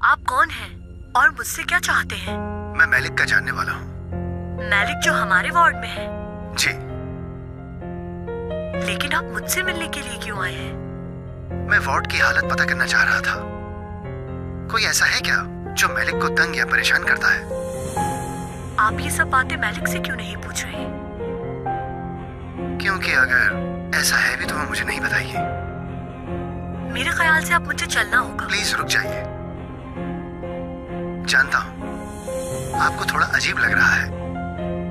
आप कौन हैं और मुझसे क्या चाहते हैं? मैं मैलिक का जानने वाला हूँ। मैलिक जो हमारे वार्ड में है? जी। लेकिन आप मुझसे मिलने के लिए क्यों आए हैं? मैं वार्ड की हालत पता करना चाह रहा था। कोई ऐसा है क्या जो मैलिक को तंग या परेशान करता है? आप ये सब बातें मैलिक से क्यों नहीं पूछ रहे? क्योंकि अगर ऐसा है भी तो वो मुझे नहीं बताइए। मेरे ख्याल से आप मुझे चलना होगा। प्लीज रुक जाइए। जानता हूँ आपको थोड़ा अजीब लग रहा है,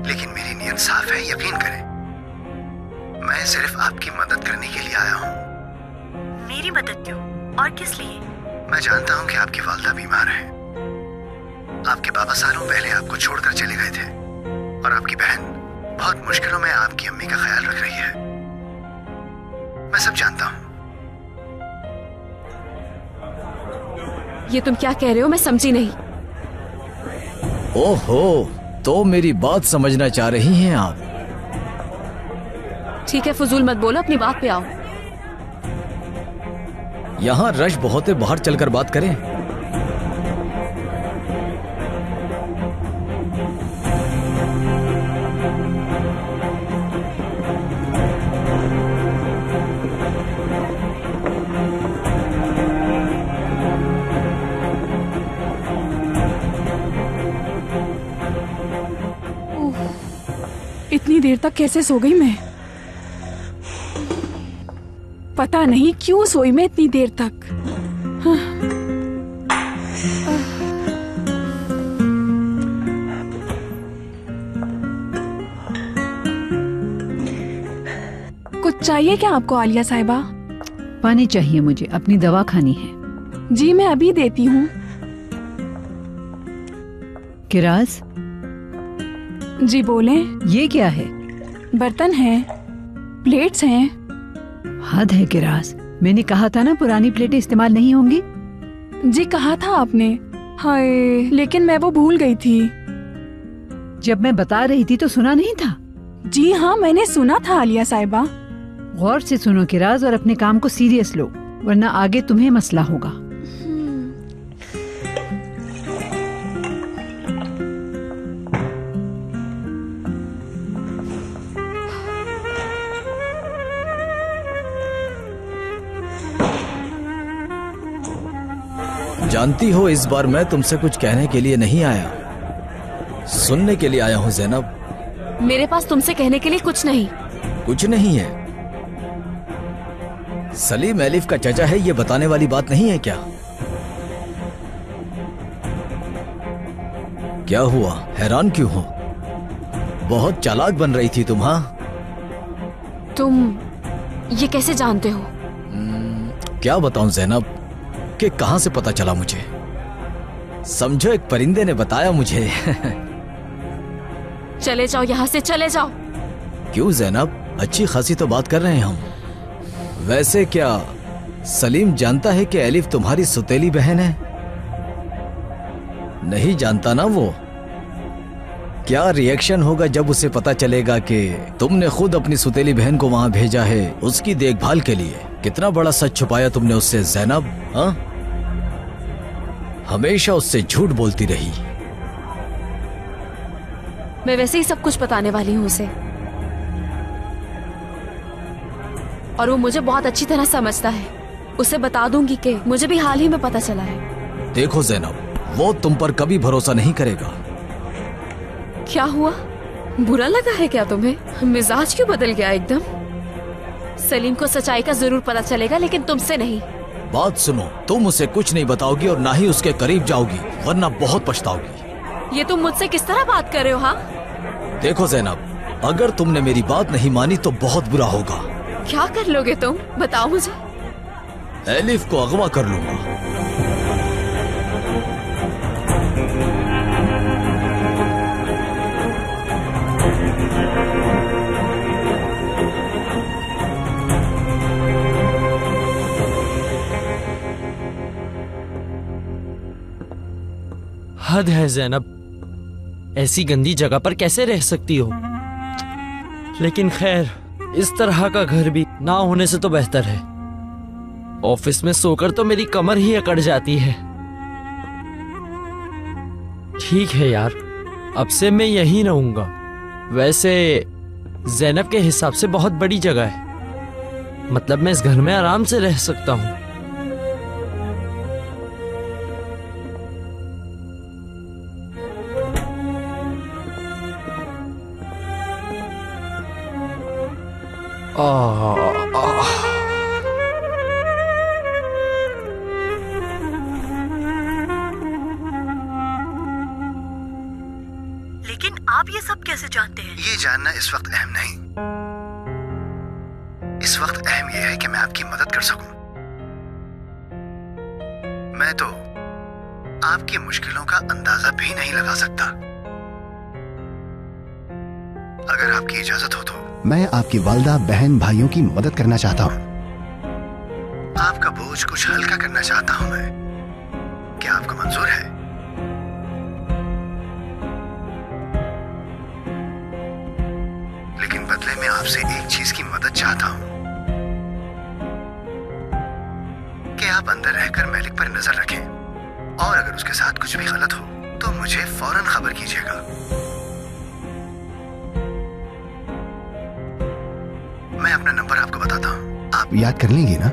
लेकिन मेरी नीयत साफ है, यकीन करें। मैं सिर्फ आपकी मदद करने के लिए आया हूँ। मेरी मदद क्यों और किस लिए? मैं जानता हूँ कि आपकी वालिदा बीमार है। आपके बाबा सालों पहले आपको छोड़कर चले गए थे और आपकी बहन बहुत मुश्किलों में आपकी अम्मी का ख्याल रख रही है। मैं सब जानता हूँ। ये तुम क्या कह रहे हो? मैं समझी नहीं। ओहो, तो मेरी बात समझना चाह रही हैं आप? ठीक है, फजूल मत बोलो, अपनी बात पे आओ। यहाँ रश बहुत है, बाहर चलकर बात करें। इतनी देर तक कैसे सो गई मैं? पता नहीं क्यों सोई मैं इतनी देर तक। कुछ चाहिए क्या आपको आलिया साहिबा? पानी चाहिए मुझे, अपनी दवा खानी है। जी मैं अभी देती हूँ। किराज, जी बोले। ये क्या है? बर्तन हैं, प्लेट्स हैं। हद है किराज, मैंने कहा था ना पुरानी प्लेटें इस्तेमाल नहीं होंगी। जी कहा था आपने। हाय, लेकिन मैं वो भूल गई थी। जब मैं बता रही थी तो सुना नहीं था? जी हाँ, मैंने सुना था आलिया साहिबा। गौर से सुनो किराज और अपने काम को सीरियस लो, वरना आगे तुम्हें मसला होगा। जानती हो, इस बार मैं तुमसे कुछ कहने के लिए नहीं आया, सुनने के लिए आया हूँ ज़ैनब। मेरे पास तुमसे कहने के लिए कुछ नहीं। कुछ नहीं है? सलीम एलिफ का चचा है, ये बताने वाली बात नहीं है क्या? क्या हुआ, हैरान क्यों हो? बहुत चालाक बन रही थी तुम। हाँ, तुम ये कैसे जानते हो? क्या बताऊं ज़ैनब कि कहां से पता चला मुझे? समझो, एक परिंदे ने बताया मुझे। चले जाओ यहाँ से, चले जाओ। क्यों ज़ैनब, अच्छी खासी तो बात कर रहे हैं हम। वैसे क्या सलीम जानता है कि एलिफ तुम्हारी सुतेली बहन है? नहीं जानता ना वो? क्या रिएक्शन होगा जब उसे पता चलेगा कि तुमने खुद अपनी सुतेली बहन को वहां भेजा है उसकी देखभाल के लिए? कितना बड़ा सच छुपाया तुमने उससे ज़ैनब। हाँ, हमेशा उससे झूठ बोलती रही। मैं वैसे ही सब कुछ बताने वाली हूँ उसे, और वो मुझे बहुत अच्छी तरह समझता है। उसे बता दूंगी कि मुझे भी हाल ही में पता चला है। देखो ज़ैनब, वो तुम पर कभी भरोसा नहीं करेगा। क्या हुआ, बुरा लगा है क्या तुम्हें? मिजाज क्यों बदल गया एकदम? सलीम को सच्चाई का जरूर पता चलेगा, लेकिन तुमसे नहीं। बात सुनो, तुम उसे कुछ नहीं बताओगी और ना ही उसके करीब जाओगी, वरना बहुत पछताओगी। ये तुम मुझसे किस तरह बात कर रहे हो? हाँ, देखो ज़ैनब, अगर तुमने मेरी बात नहीं मानी तो बहुत बुरा होगा। क्या कर लोगे तुम, बताओ मुझे। एलिफ को अगवा कर लूंगा। हद है ज़ैनब, ऐसी गंदी जगह पर कैसे रह सकती हो? लेकिन खैर, इस तरह का घर भी ना होने से तो बेहतर है। ऑफिस में सोकर तो मेरी कमर ही अकड़ जाती है। ठीक है यार, अब से मैं यहीं रहूंगा। वैसे ज़ैनब के हिसाब से बहुत बड़ी जगह है, मतलब मैं इस घर में आराम से रह सकता हूँ। लेकिन आप ये सब कैसे जानते हैं? ये जानना इस वक्त अहम नहीं। इस वक्त अहम यह है कि मैं आपकी मदद कर सकूं। मैं तो आपकी मुश्किलों का अंदाजा भी नहीं लगा सकता। अगर आपकी इजाजत हो तो मैं आपकी वालदा, बहन, भाइयों की मदद करना चाहता हूं। आपका बोझ कुछ हल्का करना चाहता हूं मैं। क्या आपको मंजूर है? लेकिन बदले में आपसे एक चीज की मदद चाहता हूं कि आप अंदर रहकर मैलिक पर नजर रखें, और अगर उसके साथ कुछ भी गलत हो तो मुझे फौरन खबर कीजिएगा। मैं अपना नंबर आपको बताता हूं, आप याद कर लेंगे ना?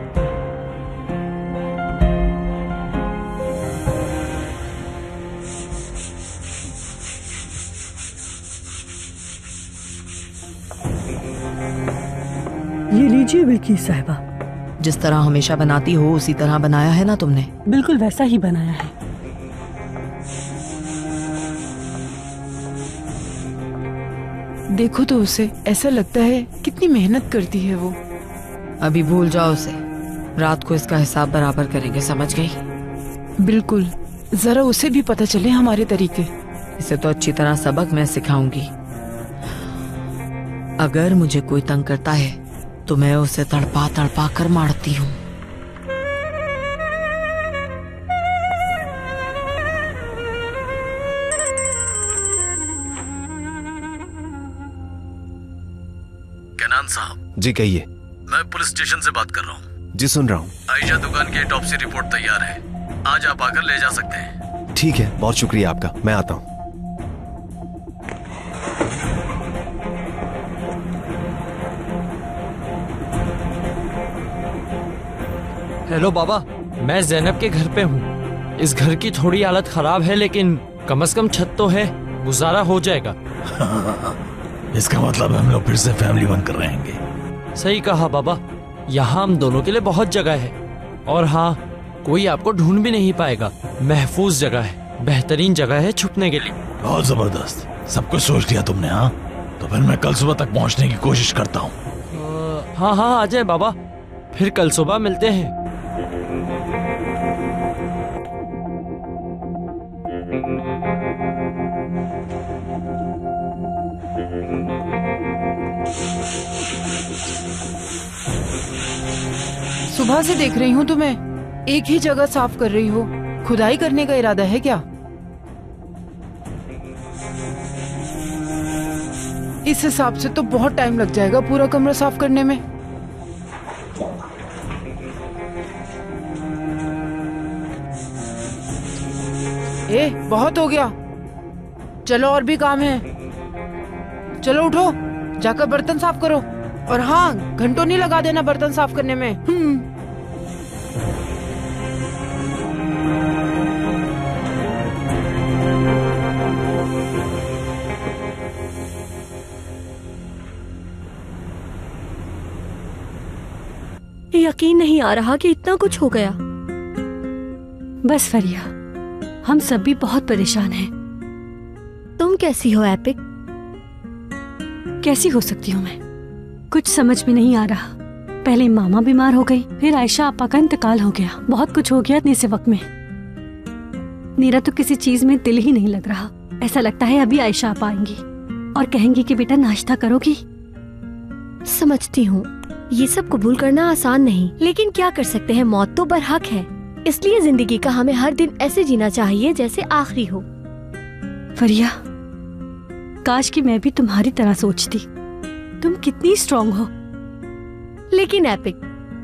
ये लीजिए बिल्किस साहिबा। जिस तरह हमेशा बनाती हो उसी तरह बनाया है ना तुमने? बिल्कुल वैसा ही बनाया है। देखो तो उसे, ऐसा लगता है कितनी मेहनत करती है वो। अभी भूल जाओ उसे, रात को इसका हिसाब बराबर करेंगे, समझ गई? बिल्कुल, जरा उसे भी पता चले हमारे तरीके। इसे तो अच्छी तरह सबक मैं सिखाऊंगी। अगर मुझे कोई तंग करता है तो मैं उसे तड़पा तड़पा कर मारती हूँ। केनान साहब। जी कहिए। मैं पुलिस स्टेशन से बात कर रहा हूँ। जी सुन रहा हूँ। आयशा दुकान की ऑटोप्सी रिपोर्ट तैयार है, आज आप आकर ले जा सकते हैं। ठीक है, बहुत शुक्रिया आपका, मैं आता हूँ। हेलो बाबा, मैं ज़ैनब के घर पे हूँ। इस घर की थोड़ी हालत खराब है, लेकिन कम से कम छत तो है, गुजारा हो जाएगा। इसका मतलब हम लोग फिर से फैमिली बनकर रहेंगे। सही कहा बाबा, यहाँ हम दोनों के लिए बहुत जगह है, और हाँ, कोई आपको ढूंढ भी नहीं पाएगा। महफूज जगह है, बेहतरीन जगह है छुपने के लिए। बहुत जबरदस्त, सब कुछ सोच लिया तुमने। हाँ, तो फिर मैं कल सुबह तक पहुँचने की कोशिश करता हूँ। हाँ हाँ, आ जाए बाबा, फिर कल सुबह मिलते हैं। सुबह से देख रही हूँ तुम्हें, एक ही जगह साफ कर रही हो। खुदाई करने का इरादा है क्या? इस हिसाब से तो बहुत टाइम लग जाएगा पूरा कमरा साफ करने में। बहुत हो गया, चलो और भी काम है। चलो उठो, जाकर बर्तन साफ करो। और हाँ, घंटों नहीं लगा देना बर्तन साफ करने में। यकीन नहीं आ रहा कि इतना कुछ हो गया। बस फरिया, हम सब भी बहुत परेशान हैं। तुम कैसी हो एपिक? कैसी हो सकती हूँ मैं? कुछ समझ में नहीं आ रहा। पहले मामा बीमार हो गई, फिर आयशा आपा का इंतकाल हो गया। बहुत कुछ हो गया इतने से वक्त में। मेरा तो किसी चीज में दिल ही नहीं लग रहा। ऐसा लगता है अभी आयशा आपा आएंगी और कहेंगी कि बेटा नाश्ता करोगी। समझती हूँ, ये सब कबूल करना आसान नहीं, लेकिन क्या कर सकते हैं, मौत तो बरहक है। इसलिए जिंदगी का हमें हर दिन ऐसे जीना चाहिए जैसे आखिरी हो। फरिया, काश कि मैं भी तुम्हारी तरह सोचती। तुम कितनी स्ट्रॉन्ग हो। लेकिन एपिक,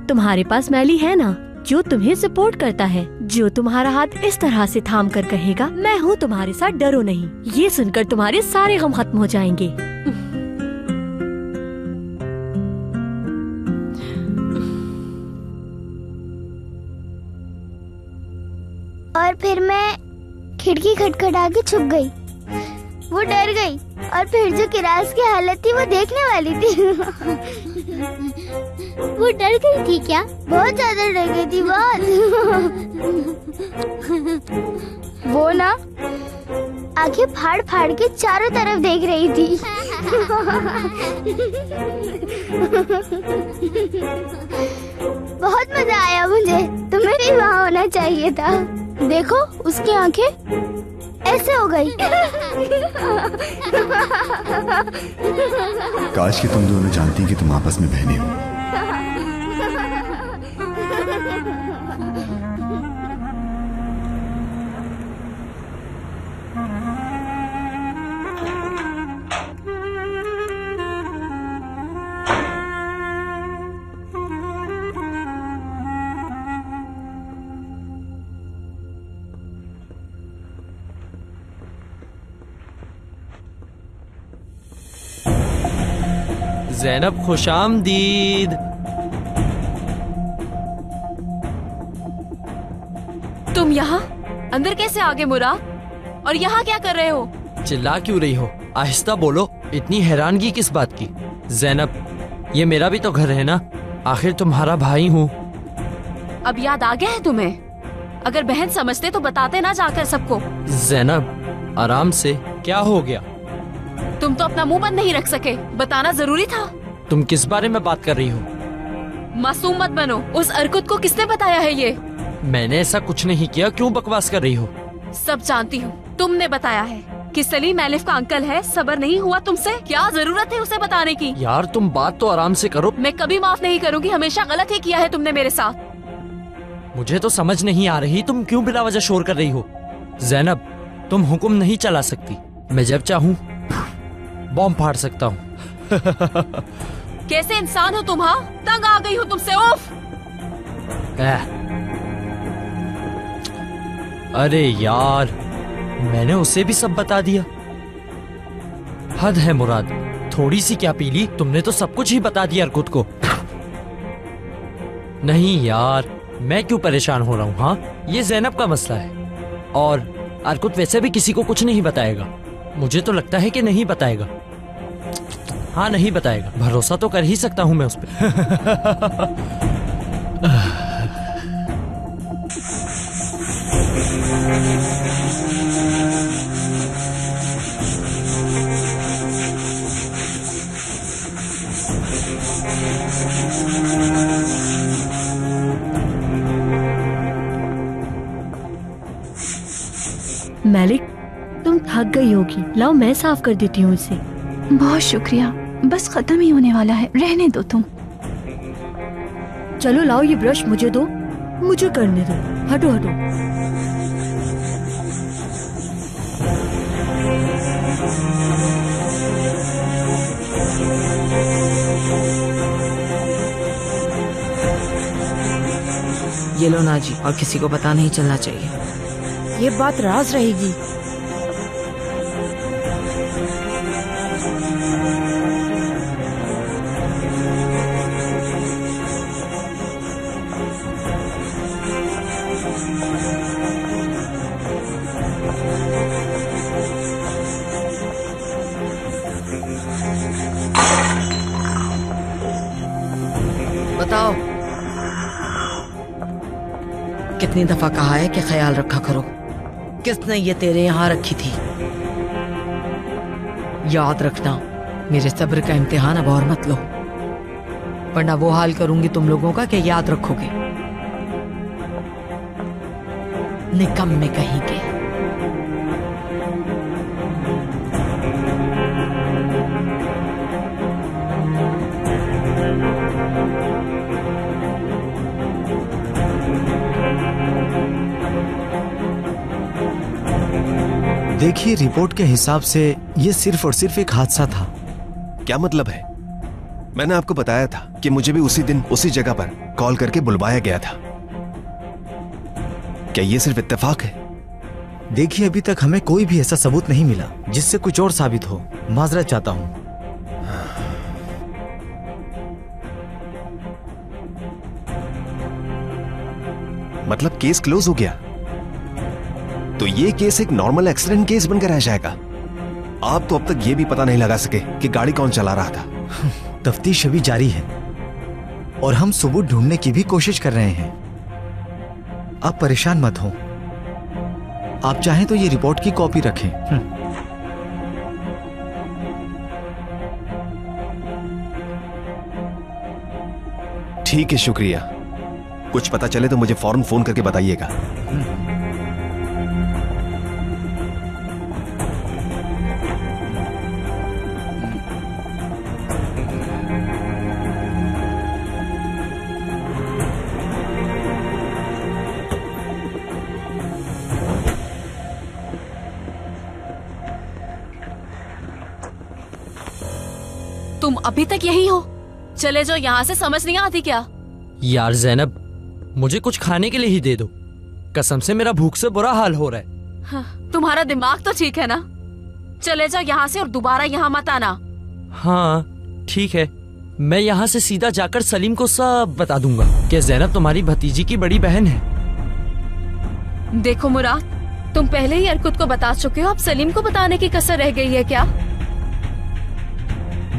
तुम्हारे पास मैली है ना, जो तुम्हें सपोर्ट करता है, जो तुम्हारा हाथ इस तरह से थाम कर कहेगा मैं हूँ तुम्हारे साथ, डरो नहीं। ये सुनकर तुम्हारे सारे गम खत्म हो जाएंगे। और फिर मैं खिड़की खटखटा के छुप गई। वो डर गई और फिर जो किरास की हालत थी वो देखने वाली थी। वो डर गई थी क्या? बहुत ज्यादा डर गई थी, बहुत। वो ना आंखें फाड़ फाड़ के चारों तरफ देख रही थी। बहुत मजा आया मुझे। तुम्हें भी वहाँ होना चाहिए था। देखो उसकी आंखें ऐसे हो गई। काश कि तुम दोनों जानती कि तुम आपस में बहनें हो। ज़ैनब खुशामदीद। तुम यहाँ अंदर कैसे आ गए मुराद? और यहाँ क्या कर रहे हो? चिल्ला क्यों रही हो? आहिस्ता बोलो। इतनी हैरानगी किस बात की? ज़ैनब, ये मेरा भी तो घर है ना, आखिर तुम्हारा भाई हूँ। अब याद आ गया है तुम्हें? अगर बहन समझते तो बताते ना जाकर सबको। ज़ैनब आराम से, क्या हो गया? तुम तो अपना मुंह बंद नहीं रख सके, बताना जरूरी था। तुम किस बारे में बात कर रही हो? मासूम मत बनो। उस अरकुत को किसने बताया है ये? मैंने ऐसा कुछ नहीं किया, क्यों बकवास कर रही हो? सब जानती हूँ, तुमने बताया है कि सलीम एलिफ का अंकल है। सबर नहीं हुआ तुमसे? क्या जरूरत है उसे बताने की? यार तुम बात तो आराम से करो। मैं कभी माफ नहीं करूँगी, हमेशा गलत ही किया है तुमने मेरे साथ। मुझे तो समझ नहीं आ रही तुम क्यों बिला वजह शोर कर रही हो। ज़ैनब, तुम हुक्म नहीं चला सकती। मैं जब चाहूँ बॉम्ब फाड़ सकता हूँ। कैसे इंसान हो तुम? हाँ, तंग आ गई हो तुमसे। उफ! अरे यार, मैंने उसे भी सब बता दिया। हद है मुराद, थोड़ी सी क्या पी ली? तुमने तो सब कुछ ही बता दिया अरकुत को। नहीं यार, मैं क्यों परेशान हो रहा हूँ? हाँ, ये ज़ैनब का मसला है और अरकुत वैसे भी किसी को कुछ नहीं बताएगा। मुझे तो लगता है कि नहीं बताएगा। हाँ, नहीं बताएगा। भरोसा तो कर ही सकता हूं मैं उस पर। मालिक, तुम थक गई होगी, लाओ मैं साफ कर देती हूँ इसे। बहुत शुक्रिया, बस खत्म ही होने वाला है, रहने दो तुम। चलो लाओ ये ब्रश मुझे दो, मुझे करने दो। हटो हटो। ये लो नाजी, और किसी को पता नहीं चलना चाहिए। ये बात राज रहेगी। बताओ, कितनी दफा कहा है कि ख्याल रखा करो। किसने ये तेरे यहाँ रखी थी? याद रखना, मेरे सब्र का इम्तिहान अब और मत लो, वरना वो हाल करूंगी तुम लोगों का कि याद रखोगे। निकम्मे कहेंगे। देखिए, रिपोर्ट के हिसाब से ये सिर्फ और सिर्फ एक हादसा था। क्या मतलब है? मैंने आपको बताया था कि मुझे भी उसी दिन उसी जगह पर कॉल करके बुलवाया गया था। क्या ये सिर्फ इत्तेफाक है? देखिए, अभी तक हमें कोई भी ऐसा सबूत नहीं मिला जिससे कुछ और साबित हो। माजरत चाहता हूँ। मतलब केस क्लोज हो गया? तो ये केस एक नॉर्मल एक्सीडेंट केस बनकर रह जाएगा। आप तो अब तक ये भी पता नहीं लगा सके कि गाड़ी कौन चला रहा था। तफ्तीश अभी जारी है और हम सबूत ढूंढने की भी कोशिश कर रहे हैं। आप परेशान मत हो। आप चाहें तो ये रिपोर्ट की कॉपी रखें। ठीक है, शुक्रिया। कुछ पता चले तो मुझे फौरन फोन करके बताइएगा। तुम अभी तक यही हो? चले जाओ यहाँ से। समझ नहीं आती क्या? यार ज़ैनब, मुझे कुछ खाने के लिए ही दे दो। कसम से मेरा भूख से बुरा हाल हो रहा है। हाँ, तुम्हारा दिमाग तो ठीक है ना? चले जाओ यहाँ से और दोबारा यहाँ मत आना। हाँ ठीक है, मैं यहाँ से सीधा जाकर सलीम को सब बता दूंगा कि ज़ैनब तुम्हारी भतीजी की बड़ी बहन है। देखो मुराद, तुम पहले ही अर्कुत को बता चुके हो, अब सलीम को बताने की कसर रह गई है क्या?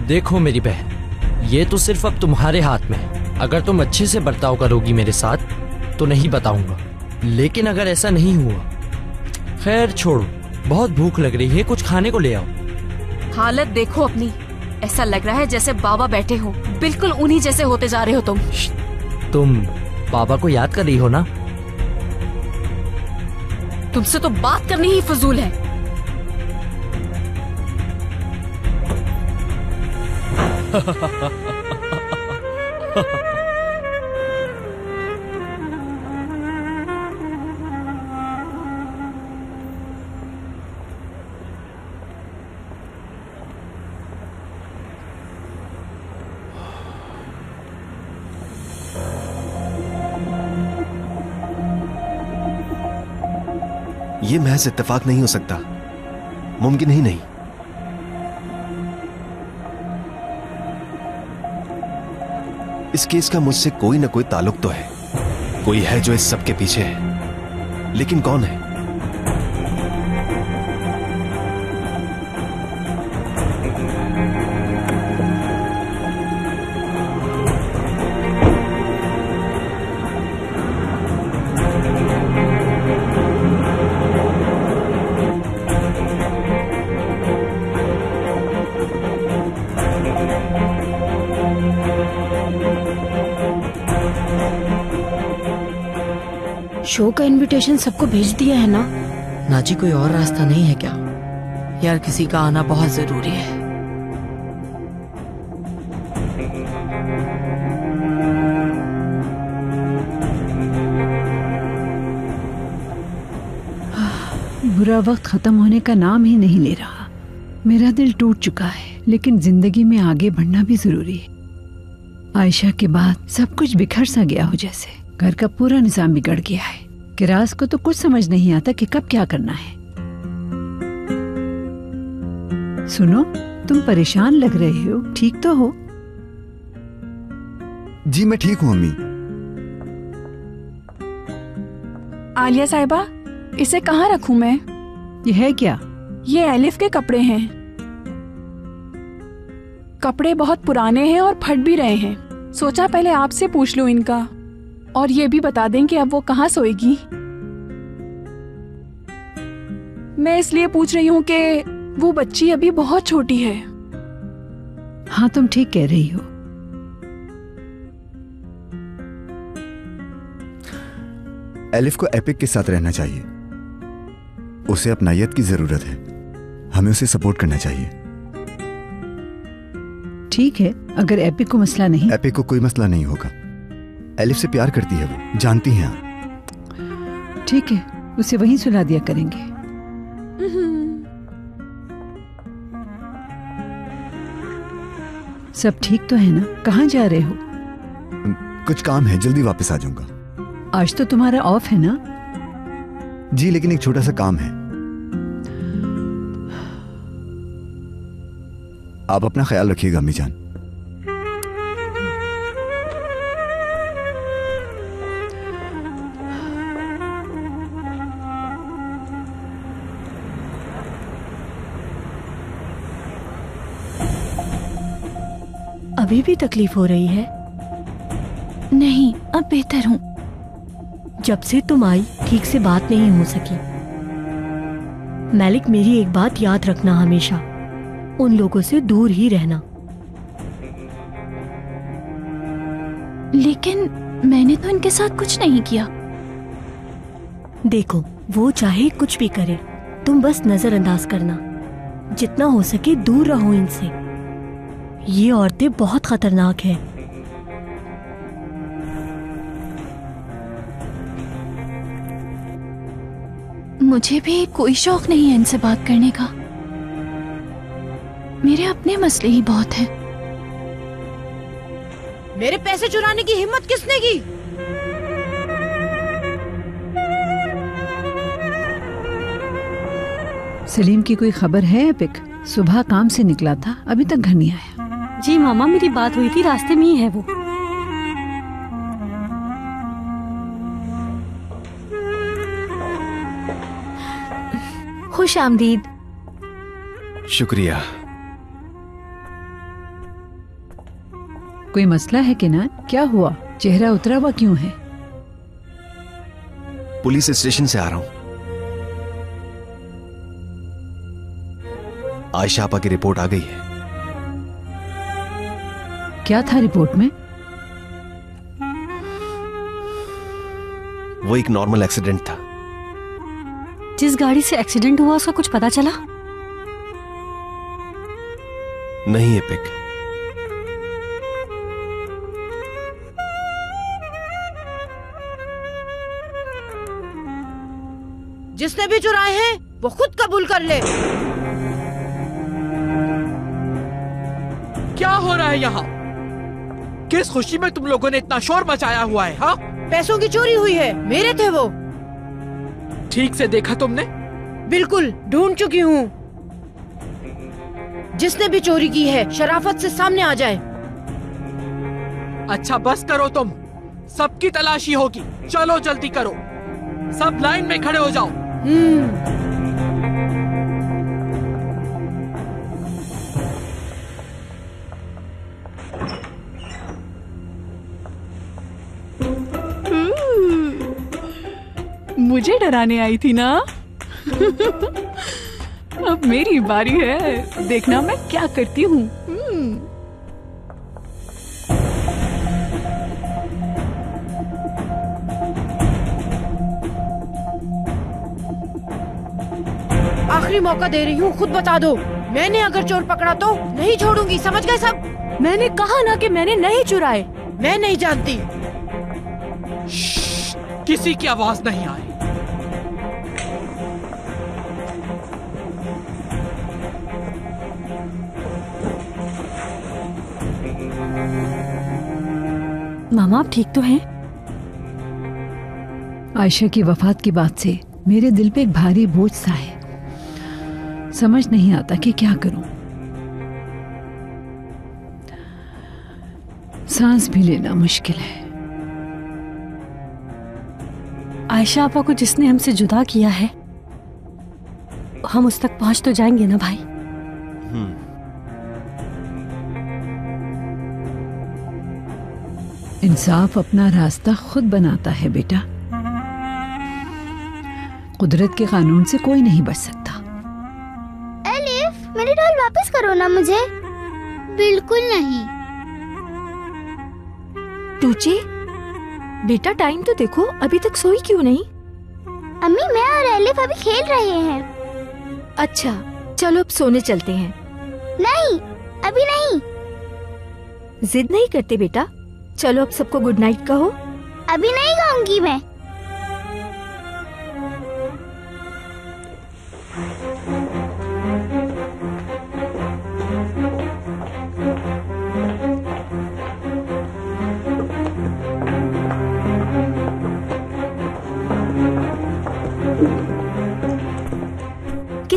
देखो मेरी बहन, ये तो सिर्फ अब तुम्हारे हाथ में है। अगर तुम अच्छे से बर्ताव करोगी मेरे साथ तो नहीं बताऊंगा, लेकिन अगर ऐसा नहीं हुआ, खैर छोड़ो। बहुत भूख लग रही है, कुछ खाने को ले आओ। हालत देखो अपनी, ऐसा लग रहा है जैसे बाबा बैठे हो। बिल्कुल उन्हीं जैसे होते जा रहे हो तुम। तुम बाबा को याद कर रही हो ना? तुमसे तो बात करनी ही फजूल है। ये महज इत्तेफाक नहीं हो सकता, मुमकिन ही नहीं। इस केस का मुझसे कोई ना कोई ताल्लुक तो है। कोई है जो इस सब के पीछे है, लेकिन कौन है? शो का इनविटेशन सबको भेज दिया है ना? नाची, कोई और रास्ता नहीं है क्या? यार किसी का आना बहुत जरूरी है। बुरा वक्त खत्म होने का नाम ही नहीं ले रहा। मेरा दिल टूट चुका है, लेकिन जिंदगी में आगे बढ़ना भी जरूरी है। आयशा के बाद सब कुछ बिखर सा गया हो, जैसे घर का पूरा निजाम बिगड़ गया है। किरास को तो कुछ समझ नहीं आता कि कब क्या करना है। सुनो, तुम परेशान लग रहे हो, ठीक तो हो? जी मैं ठीक हूँ अम्मी। आलिया साहिबा, इसे कहाँ रखूं मैं? ये है क्या? ये एलिफ के कपड़े हैं। कपड़े बहुत पुराने हैं और फट भी रहे हैं। सोचा पहले आपसे पूछ लूं इनका, और ये भी बता दें कि अब वो कहाँ सोएगी। मैं इसलिए पूछ रही हूँ कि वो बच्ची अभी बहुत छोटी है। हाँ तुम ठीक कह रही हो। एलिफ को एपिक के साथ रहना चाहिए। उसे अपनायत की जरूरत है। हमें उसे सपोर्ट करना चाहिए। ठीक है, अगर एपिक को मसला नहीं। एपिक को कोई मसला नहीं होगा। एलिफ से प्यार करती है वो, जानती हैं आप। ठीक है, उसे वहीं सुला दिया करेंगे। सब ठीक तो है ना? कहाँ जा रहे हो? कुछ काम है, जल्दी वापस आ जाऊंगा। आज तो तुम्हारा ऑफ है ना? जी लेकिन एक छोटा सा काम है। आप अपना ख्याल रखिएगा अम्मी जान। अभी भी तकलीफ हो रही है? नहीं, अब बेहतर हूँ। जब से तुम आई ठीक से बात नहीं हो सकी। मालिक, मेरी एक बात याद रखना, हमेशा उन लोगों से दूर ही रहना। लेकिन मैंने तो इनके साथ कुछ नहीं किया। देखो, वो चाहे कुछ भी करे, तुम बस नजरअंदाज करना। जितना हो सके दूर रहो इनसे। ये औरतें बहुत खतरनाक हैं। मुझे भी कोई शौक नहीं है इनसे बात करने का। मेरे अपने मसले ही बहुत हैं। मेरे पैसे चुराने की हिम्मत किसने की? सलीम की कोई खबर है एपिक? सुबह काम से निकला था, अभी तक घर नहीं आया। जी मामा, मेरी बात हुई थी, रास्ते में ही है वो। खुश आमदीद। शुक्रिया। कोई मसला है किनान? क्या हुआ? चेहरा उतरा हुआ क्यों है? पुलिस स्टेशन से आ रहा हूं। आयशा आपा की रिपोर्ट आ गई है। क्या था रिपोर्ट में? वो एक नॉर्मल एक्सीडेंट था। जिस गाड़ी से एक्सीडेंट हुआ उसका कुछ पता चला? नहीं एपिक। जिसने भी चुराए हैं वो खुद कबूल कर ले। क्या हो रहा है यहाँ? किस खुशी में तुम लोगों ने इतना शोर मचाया हुआ है? हाँ, पैसों की चोरी हुई है, मेरे थे वो। ठीक से देखा तुमने? बिल्कुल, ढूंढ चुकी हूँ। जिसने भी चोरी की है शराफत से सामने आ जाए। अच्छा बस करो तुम, सबकी तलाशी होगी। चलो जल्दी करो, सब लाइन में खड़े हो जाओ। मुझे डराने आई थी ना? अब मेरी बारी है, देखना मैं क्या करती हूँ। आखिरी मौका दे रही हूँ, खुद बता दो। मैंने अगर चोर पकड़ा तो नहीं छोड़ूंगी, समझ गए सब? मैंने कहा ना कि मैंने नहीं चुराए। मैं नहीं जानती। किसी की आवाज नहीं आई। मामा आप ठीक तो हैं? आयशा की वफात की बात से मेरे दिल पे एक भारी बोझ सा है। समझ नहीं आता कि क्या करूं। सांस भी लेना मुश्किल है। आयशा आपा को जिसने हमसे जुदा किया है, हम उस तक पहुंच तो जाएंगे ना भाई? इंसाफ अपना रास्ता खुद बनाता है बेटा। कुदरत के कानून से कोई नहीं बच सकता। एलिफ, मेरी डॉल वापस करो ना मुझे। बिल्कुल नहीं। टूची, बेटा टाइम तो देखो, अभी तक सोई क्यों नहीं? अम्मी, मैं और एलिफ अभी खेल रहे हैं। अच्छा चलो अब सोने चलते हैं। नहीं, अभी नहीं। जिद नहीं करते बेटा, चलो अब सबको गुड नाइट कहो। अभी नहीं कहूंगी मैं।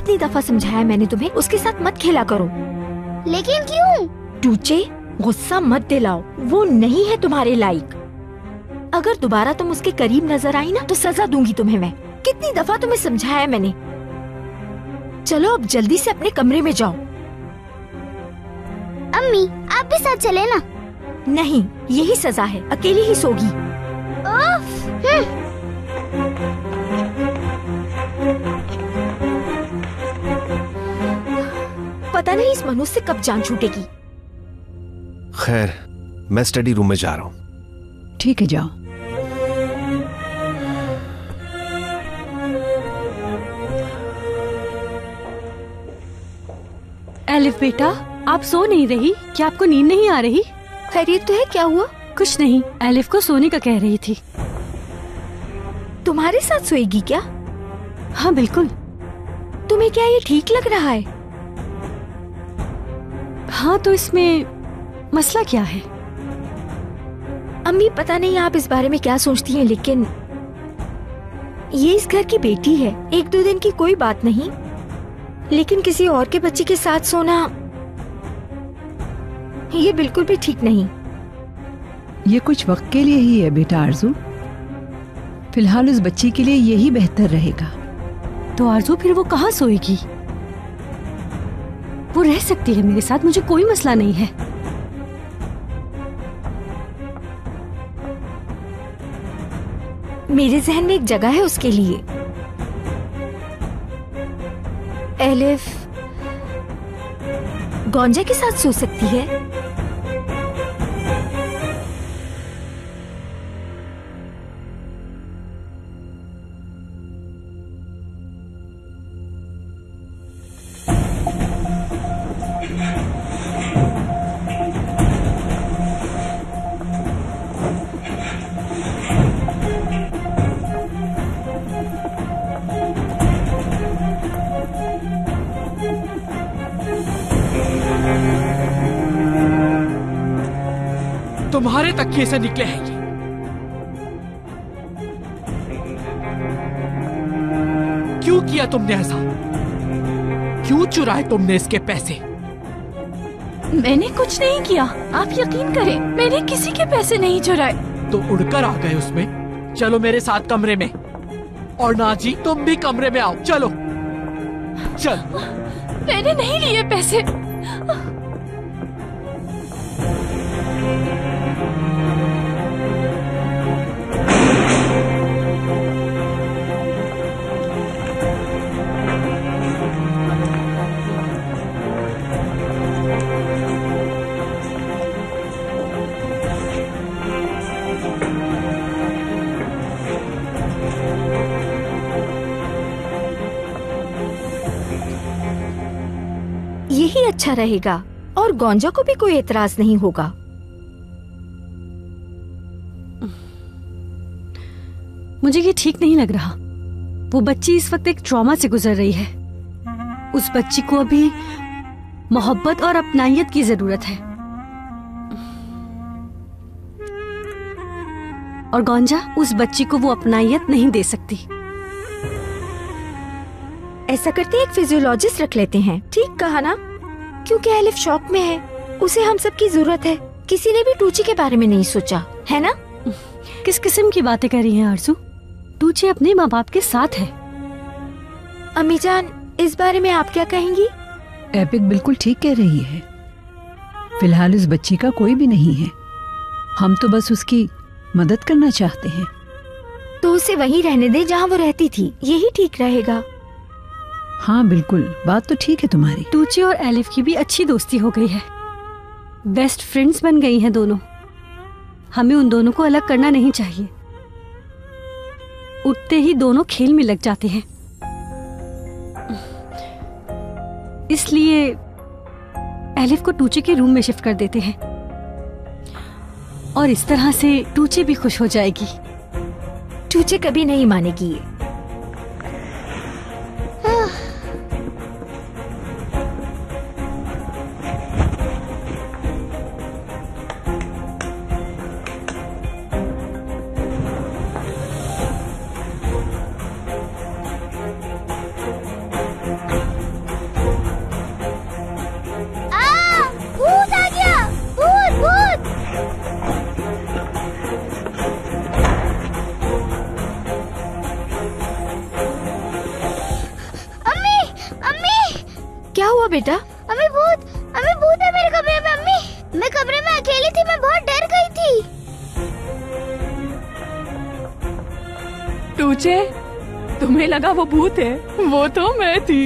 कितनी दफा समझाया मैंने तुम्हें, उसके साथ मत खेला करो। लेकिन क्यों? टूचे, गुस्सा मत दिलाओ, वो नहीं है तुम्हारे लायक। अगर दोबारा तुम उसके करीब नजर आई ना तो सजा दूंगी तुम्हें मैं। कितनी दफा तुम्हें समझाया मैंने। चलो अब जल्दी से अपने कमरे में जाओ। अम्मी आप भी साथ चले ना। नहीं, यही सजा है, अकेली ही सोगी। पता नहीं इस मनुष्य से कब जान छूटेगी। खैर, मैं स्टडी रूम में जा रहा हूँ। ठीक है, जाओ। एलिफ बेटा, आप सो नहीं रही? क्या आपको नींद नहीं आ रही? खैरियत तो है? क्या हुआ? कुछ नहीं, एलिफ को सोने का कह रही थी। तुम्हारे साथ सोएगी क्या? हाँ बिल्कुल। तुम्हें क्या ये ठीक लग रहा है? हाँ, तो इसमें मसला क्या है? अम्मी पता नहीं आप इस बारे में क्या सोचती हैं, लेकिन ये इस घर की बेटी है। एक दो दिन की कोई बात नहीं, लेकिन किसी और के बच्चे के साथ सोना ये बिल्कुल भी ठीक नहीं। ये कुछ वक्त के लिए ही है बेटा आरजू। फिलहाल उस बच्ची के लिए यही बेहतर रहेगा। तो आरजू फिर वो कहाँ सोएगी? वो रह सकती है मेरे साथ, मुझे कोई मसला नहीं है। मेरे जहन में एक जगह है उसके लिए। एलिफ गोंजा के साथ सो सकती है। तुम्हारे तकिए से निकले हैं ये। क्यों किया तुमने ऐसा? क्यों चुराए तुमने इसके पैसे? मैंने कुछ नहीं किया, आप यकीन करें, मैंने किसी के पैसे नहीं चुराए। तो उड़कर आ गए उसमें। चलो मेरे साथ कमरे में। और नाजी तुम भी कमरे में आओ, चलो चल। मैंने नहीं लिए पैसे। यही अच्छा रहेगा और गोंजा को भी कोई एतराज नहीं होगा। मुझे ये ठीक नहीं लग रहा। वो बच्ची इस वक्त एक ट्रॉमा से गुजर रही है। उस बच्ची को अभी मोहब्बत और अपनायत की जरूरत है। और गोंजा उस बच्ची को वो अपनायत नहीं दे सकती। ऐसा करते एक फिजियोलॉजिस्ट रख लेते हैं। ठीक कहा ना? क्योंकि एलिफ शौक में है, उसे हम सब की जरूरत है। किसी ने भी टूची के बारे में नहीं सोचा, है ना? किस किस्म की बातें कर रही हैं आरजू? टूची अपने माँ बाप के साथ है। अम्मी जान, इस बारे में आप क्या कहेंगी? एपिक बिल्कुल ठीक कह रही है। फिलहाल उस बच्ची का कोई भी नहीं है। हम तो बस उसकी मदद करना चाहते हैं। तो उसे वहीं रहने दे जहाँ वो रहती थी, यही ठीक रहेगा। हाँ बिल्कुल, बात तो ठीक है तुम्हारी। टूची और एलिफ की भी अच्छी दोस्ती हो गई है। बेस्ट फ्रेंड्स बन गई हैं दोनों। हमें उन दोनों को अलग करना नहीं चाहिए। उठते ही दोनों खेल में लग जाते हैं। इसलिए एलिफ को टूची के रूम में शिफ्ट कर देते हैं और इस तरह से टूची भी खुश हो जाएगी। टूची कभी नहीं मानेगी ये। क्या हुआ बेटा? अम्मी भूत है मेरे कमरे में। अम्मी, मैं कमरे में अकेली थी, मैं बहुत डर गई थी। टूचे, तुम्हें लगा वो भूत है, वो तो मैं थी।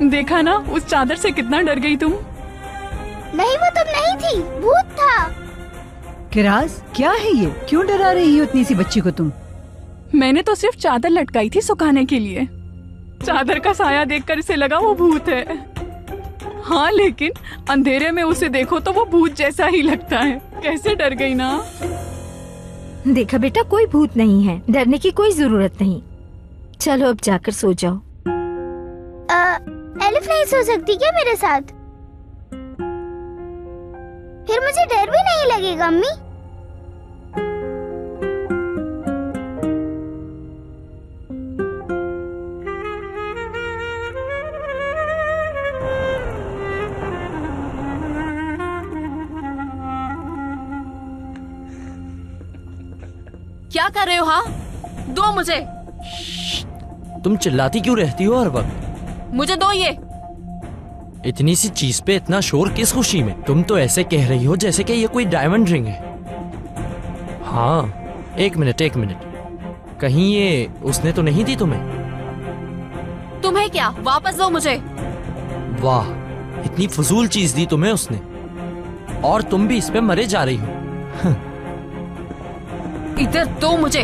देखा ना उस चादर से कितना डर गई तुम। नहीं, वो तुम नहीं थी, भूत था। किराज, क्या है ये? क्यों डरा रही हो इतनी सी बच्ची को तुम? मैंने तो सिर्फ चादर लटकाई थी सुखाने के लिए। चादर का साया देखकर इसे लगा वो भूत है। हाँ, लेकिन अंधेरे में उसे देखो तो वो भूत जैसा ही लगता है। कैसे डर गई ना। देखा बेटा, कोई भूत नहीं है, डरने की कोई जरूरत नहीं। चलो अब जाकर सो जाओ। एलिफ नहीं सो सकती क्या मेरे साथ? फिर मुझे डर भी नहीं लगेगा अम्मी। क्या कर रहे हो? हाँ, दो मुझे। तुम चिल्लाती क्यों रहती हो हर वक्त? मुझे दो ये। इतनी सी चीज पे इतना शोर किस खुशी में? तुम तो ऐसे कह रही हो जैसे कि ये कोई डायमंड रिंग है। हाँ, एक मिनट। कहीं ये उसने तो नहीं दी तुम्हें? तुम्हें क्या? वापस दो मुझे। वाह, इतनी फजूल चीज दी तुम्हें उसने, और तुम भी इस पे मरे जा रही हो। इधर दो मुझे।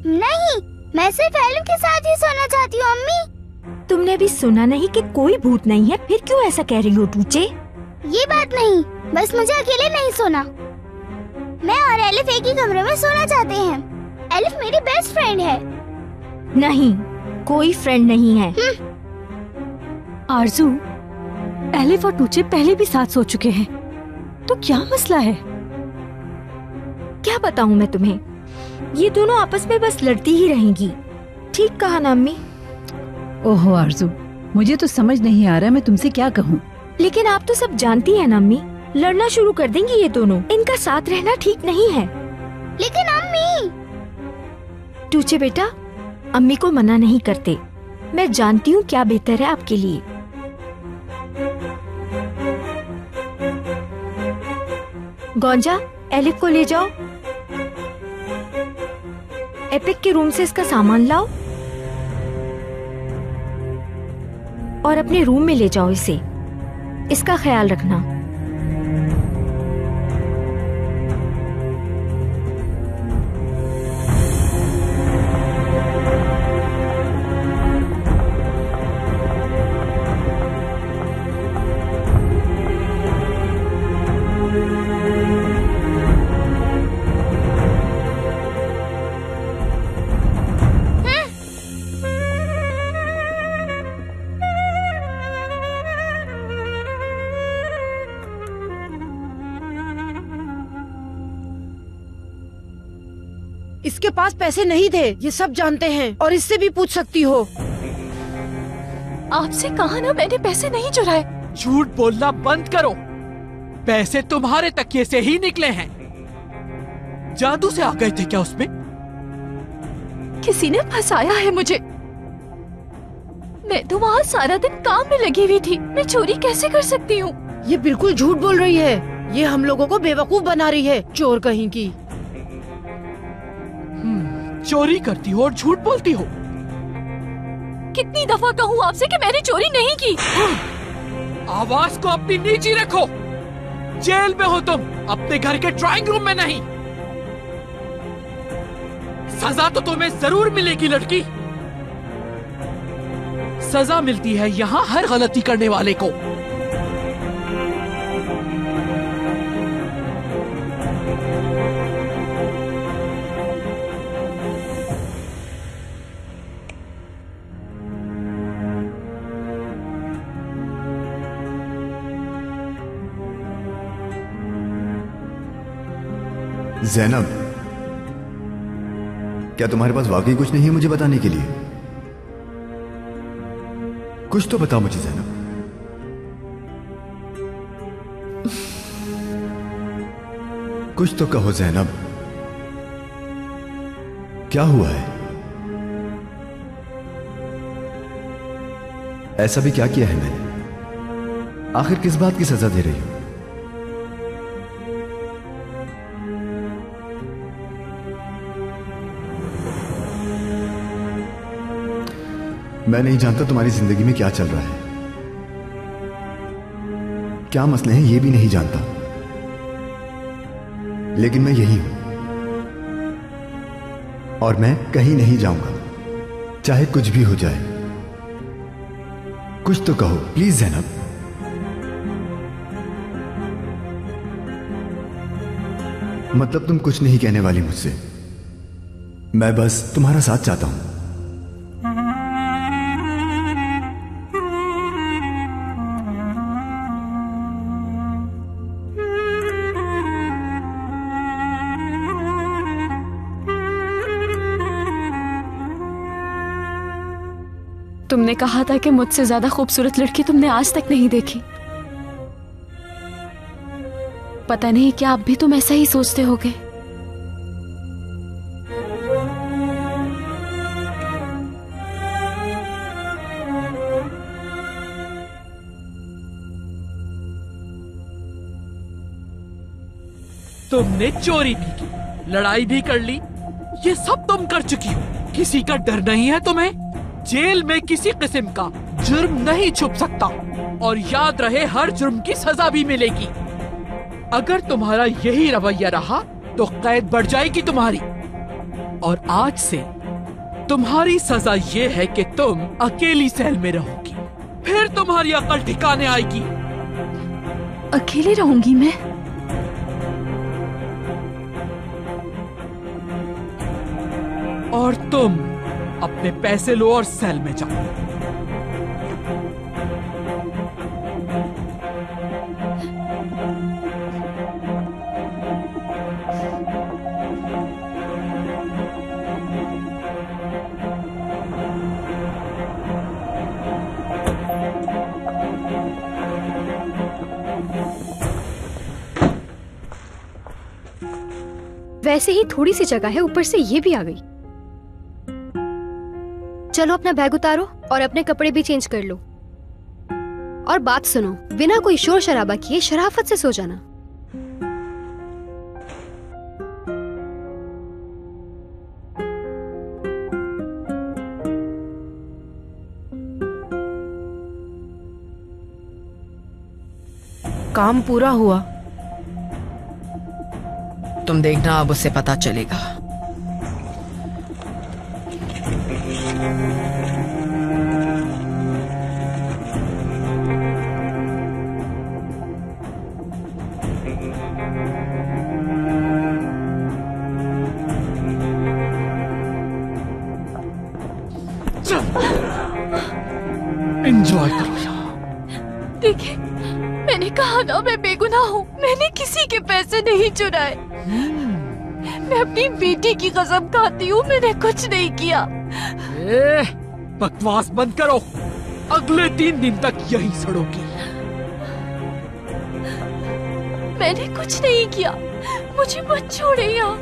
नहीं, मैं सिर्फ एलिफ के साथ ही सोना चाहती हूँ अम्मी। तुमने अभी सुना नहीं कि कोई भूत नहीं है, फिर क्यों ऐसा कह रही हो टूचे? ये बात नहीं, बस मुझे अकेले नहीं सोना। मैं और एलिफ एक ही कमरे में सोना चाहते हैं। एलिफ मेरी बेस्ट फ्रेंड है। नहीं, कोई फ्रेंड नहीं है। आरजू, एलिफ और टूचे पहले भी साथ सो चुके हैं, तो क्या मसला है? क्या बताऊं मैं तुम्हें, ये दोनों आपस में बस लड़ती ही रहेंगी। ठीक कहा ना अम्मी? ओहो आरजू, मुझे तो समझ नहीं आ रहा मैं तुमसे क्या कहूँ। लेकिन आप तो सब जानती हैं ना अम्मी, लड़ना शुरू कर देंगी ये दोनों। इनका साथ रहना ठीक नहीं है। लेकिन अम्मी। टूचे बेटा, अम्मी को मना नहीं करते। मैं जानती हूँ क्या बेहतर है आपके लिए। गौंजा, एलिफ को ले जाओ, एपिक के रूम से इसका सामान लाओ और अपने रूम में ले जाओ इसे। इसका ख्याल रखना। इसके पास पैसे नहीं थे, ये सब जानते हैं, और इससे भी पूछ सकती हो। आपसे कहा ना मैंने पैसे नहीं चुराए। झूठ बोलना बंद करो। पैसे तुम्हारे तकिए से ही निकले हैं। जादू से आ गए थे क्या उसमें? किसी ने फंसाया है मुझे। मैं तो वहाँ सारा दिन काम में लगी हुई थी। मैं चोरी कैसे कर सकती हूँ? ये बिल्कुल झूठ बोल रही है। ये हम लोगों को बेवकूफ बना रही है, चोर कहीं की। चोरी करती हो और झूठ बोलती हो। कितनी दफा कहूँ आपसे कि मैंने चोरी नहीं की। आवाज को अपनी नीची रखो। जेल में हो तुम, अपने घर के ड्राइंग रूम में नहीं। सजा तो तुम्हें जरूर मिलेगी लड़की। सजा मिलती है यहाँ हर गलती करने वाले को। ज़ैनब, क्या तुम्हारे पास वाकई कुछ नहीं है मुझे बताने के लिए? कुछ तो बताओ मुझे ज़ैनब। कुछ तो कहो जैनब, क्या हुआ है? ऐसा भी क्या किया है मैंने? आखिर किस बात की सजा दे रही हो? मैं नहीं जानता तुम्हारी जिंदगी में क्या चल रहा है, क्या मसले हैं, ये भी नहीं जानता, लेकिन मैं यही हूं और मैं कहीं नहीं जाऊंगा, चाहे कुछ भी हो जाए। कुछ तो कहो प्लीज जैनब। मतलब तुम कुछ नहीं कहने वाली मुझसे, मैं बस तुम्हारा साथ चाहता हूं। तुमने कहा था कि मुझसे ज्यादा खूबसूरत लड़की तुमने आज तक नहीं देखी। पता नहीं क्या अब भी तुम ऐसा ही सोचते होगे। तुमने चोरी भी की, लड़ाई भी कर ली, ये सब तुम कर चुकी हो। किसी का डर नहीं है तुम्हें? जेल में किसी किस्म का जुर्म नहीं छुप सकता, और याद रहे हर जुर्म की सजा भी मिलेगी। अगर तुम्हारा यही रवैया रहा तो कैद बढ़ जाएगी तुम्हारी, और आज से तुम्हारी सजा ये है कि तुम अकेली सेल में रहोगी, फिर तुम्हारी अकल ठिकाने आएगी। अकेली रहूंगी मैं? और तुम अपने पैसे लो और सेल में जाओ। वैसे ही थोड़ी सी जगह है, ऊपर से ये भी आ गई। चलो अपना बैग उतारो और अपने कपड़े भी चेंज कर लो। और बात सुनो, बिना कोई शोर शराबा किए शराफत से सो जाना। काम पूरा हुआ, तुम देखना अब उसे पता चलेगा। एंजॉय करो यार। देखिए, मैंने कहा ना मैं बेगुनाह हूँ, मैंने किसी के पैसे नहीं चुराए। मैं अपनी बेटी की कसम खाती हूँ, मैंने कुछ नहीं किया। बकवास बंद करो, अगले 3 दिन तक यही सड़ोगी। मैंने कुछ नहीं किया, मुझे मत छोड़े यहाँ,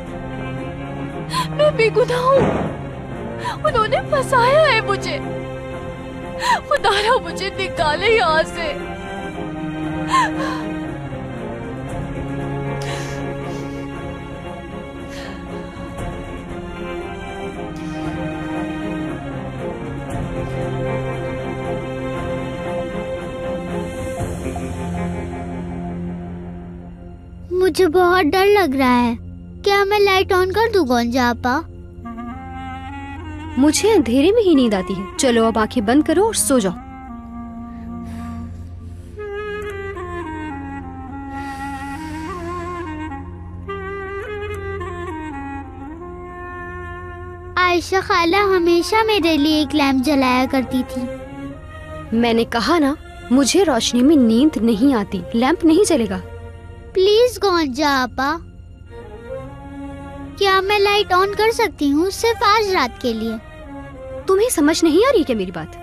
मैं बेगुनाह हूँ। उन्होंने फंसाया है मुझे, खुदारा मुझे निकाले यहाँ से। मुझे बहुत डर लग रहा है, क्या मैं लाइट ऑन कर दूं गोंजापा? मुझे अंधेरे में ही नींद आती है। चलो अब आंखें बंद करो और सो जाओ। आयशा खाला हमेशा मेरे लिए एक लैंप जलाया करती थी। मैंने कहा ना, मुझे रोशनी में नींद नहीं आती, लैंप नहीं जलेगा। प्लीज गोंजापा, क्या मैं लाइट ऑन कर सकती हूँ सिर्फ आज रात के लिए? तुम्हें समझ नहीं आ रही क्या मेरी बात?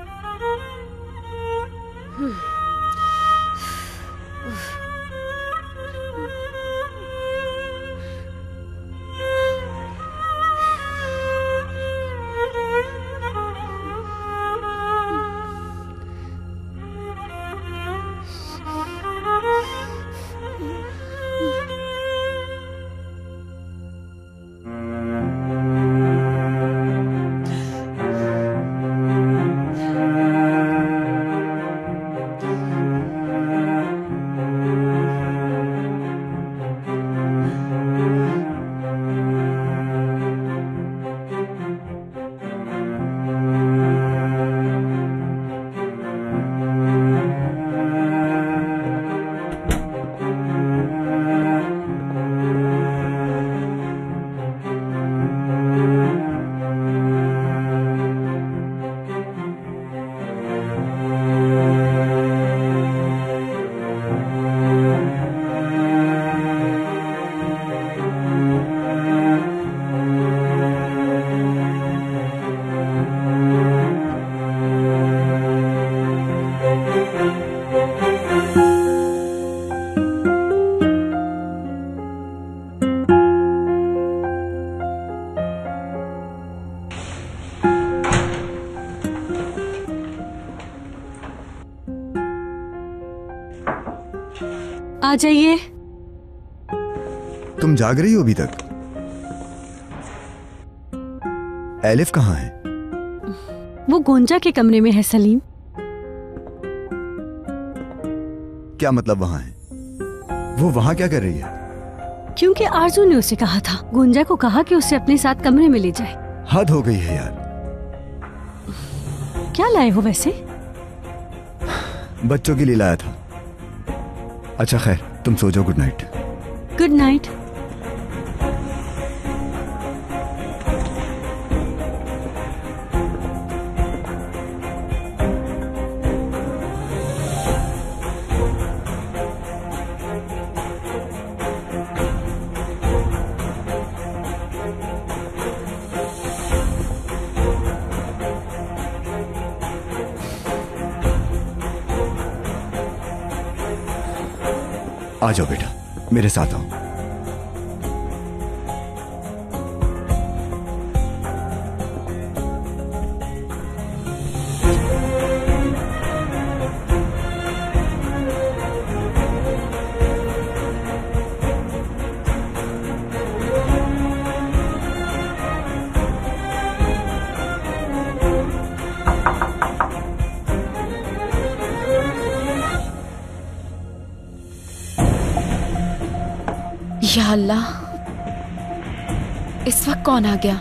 आ जाइए। तुम जाग रही हो अभी तक? एलिफ कहाँ है? वो गोंजा के कमरे में है सलीम। क्या मतलब वहां है? वो वहां क्या कर रही है? क्योंकि आरजू ने उसे कहा था, गोंजा को कहा कि उसे अपने साथ कमरे में ले जाए। हद हो गई है यार। क्या लाए हो वैसे? बच्चों के लिए लाया था। अच्छा खैर, तुम सो जाओ। Good night. Good night. आ जाओ बेटा, मेरे साथ आओ। या अल्लाह, इस वक्त कौन आ गया?